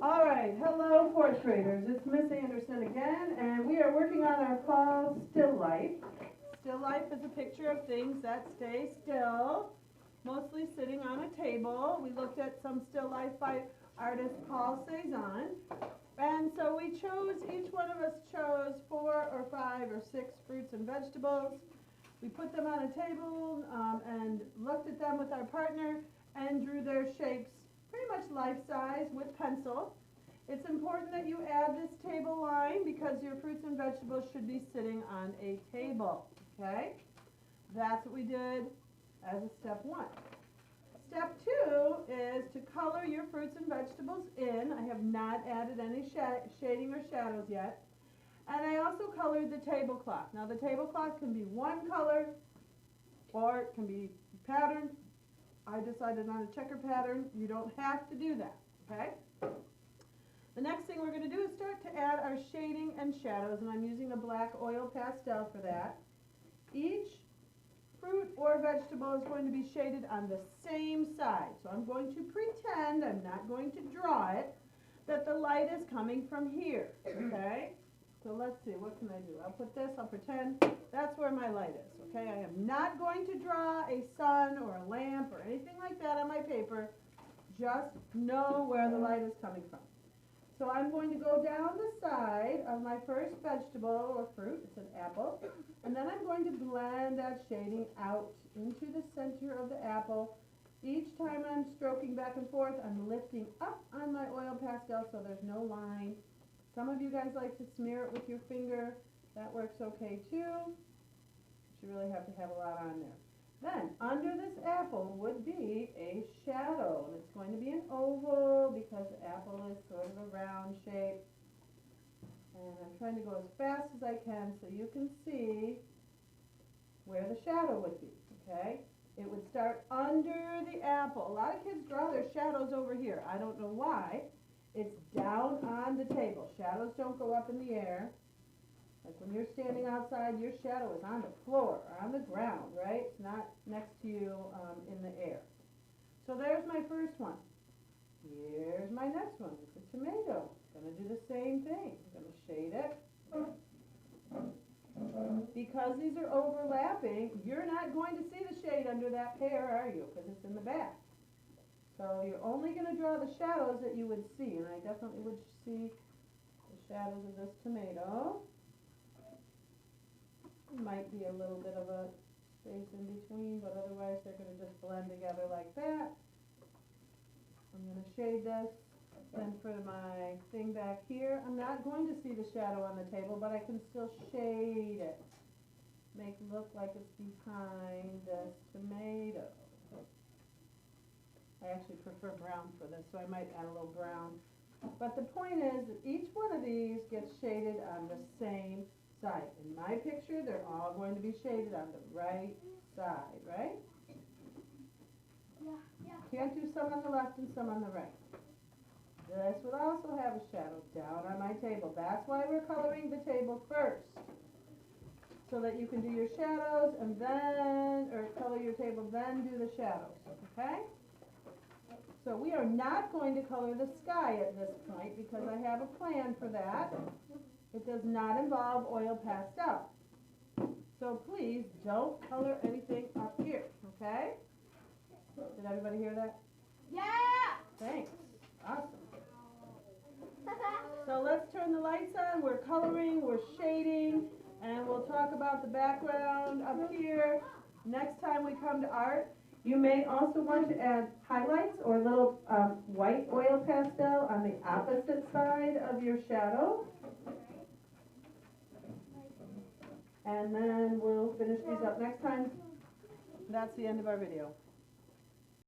All right, hello fourth graders. It's Miss Anderson again, and we are working on our fall still life. Still life is a picture of things that stay still, mostly sitting on a table. We looked at some still life by artist Paul Cezanne, and so we chose, each one of us chose 4 or 5 or 6 fruits and vegetables. We put them on a table and looked at them with our partner and drew their shapes pretty much life-size with pencil. It's important that you add this table line because your fruits and vegetables should be sitting on a table, okay? That's what we did as a step 1. Step 2 is to color your fruits and vegetables in. I have not added any shading or shadows yet. And I also colored the tablecloth. Now the tablecloth can be one color or it can be patterned. I decided on a checker pattern. You don't have to do that, okay? The next thing we're going to do is start to add our shading and shadows, and I'm using a black oil pastel for that. Each fruit or vegetable is going to be shaded on the same side. So I'm going to pretend, I'm not going to draw it, that the light is coming from here, okay? So let's see, what can I do? I'll put this, I'll pretend that's where my light is, okay? I am not going to draw a sun or a lamp or anything like that on my paper. Just know where the light is coming from. So I'm going to go down the side of my first vegetable or fruit, it's an apple, and then I'm going to blend that shading out into the center of the apple. Each time I'm stroking back and forth, I'm lifting up on my oil pastel so there's no line. Some of you guys like to smear it with your finger. That works okay too. But you really have to have a lot on there. Then, under this apple would be a shadow. And it's going to be an oval because the apple is sort of a round shape. And I'm trying to go as fast as I can so you can see where the shadow would be, okay? It would start under the apple. A lot of kids draw their shadows over here. I don't know why. It's down on the table. Shadows don't go up in the air. Like when you're standing outside, your shadow is on the floor or on the ground, right? It's not next to you in the air. So there's my first one. Here's my next one. It's a tomato. I'm going to do the same thing. I'm going to shade it. Because these are overlapping, you're not going to see the shade under that pear, are you? Because it's in the back. So you're only going to draw the shadows that you would see, and I definitely would see the shadows of this tomato. Might be a little bit of a space in between, but otherwise they're going to just blend together like that. I'm going to shade this. Then for my thing back here, I'm not going to see the shadow on the table, but I can still shade it. Make it look like it's behind this tomato. I actually prefer brown for this, so I might add a little brown. But the point is that each one of these gets shaded on the same side. In my picture, they're all going to be shaded on the right side, right? Yeah. Can't do some on the left and some on the right. This would also have a shadow down on my table. That's why we're coloring the table first. So that you can do your shadows and then, or color your table, then do the shadows, okay? So we are not going to color the sky at this point because I have a plan for that. It does not involve oil pastel. So please don't color anything up here, okay? Did everybody hear that? Yeah! Thanks. Awesome. So let's turn the lights on. We're coloring, we're shading, and we'll talk about the background up here. Next time we come to art, you may also want to add highlights or little white oil pastel on the opposite side of your shadow. And then we'll finish these up next time. That's the end of our video.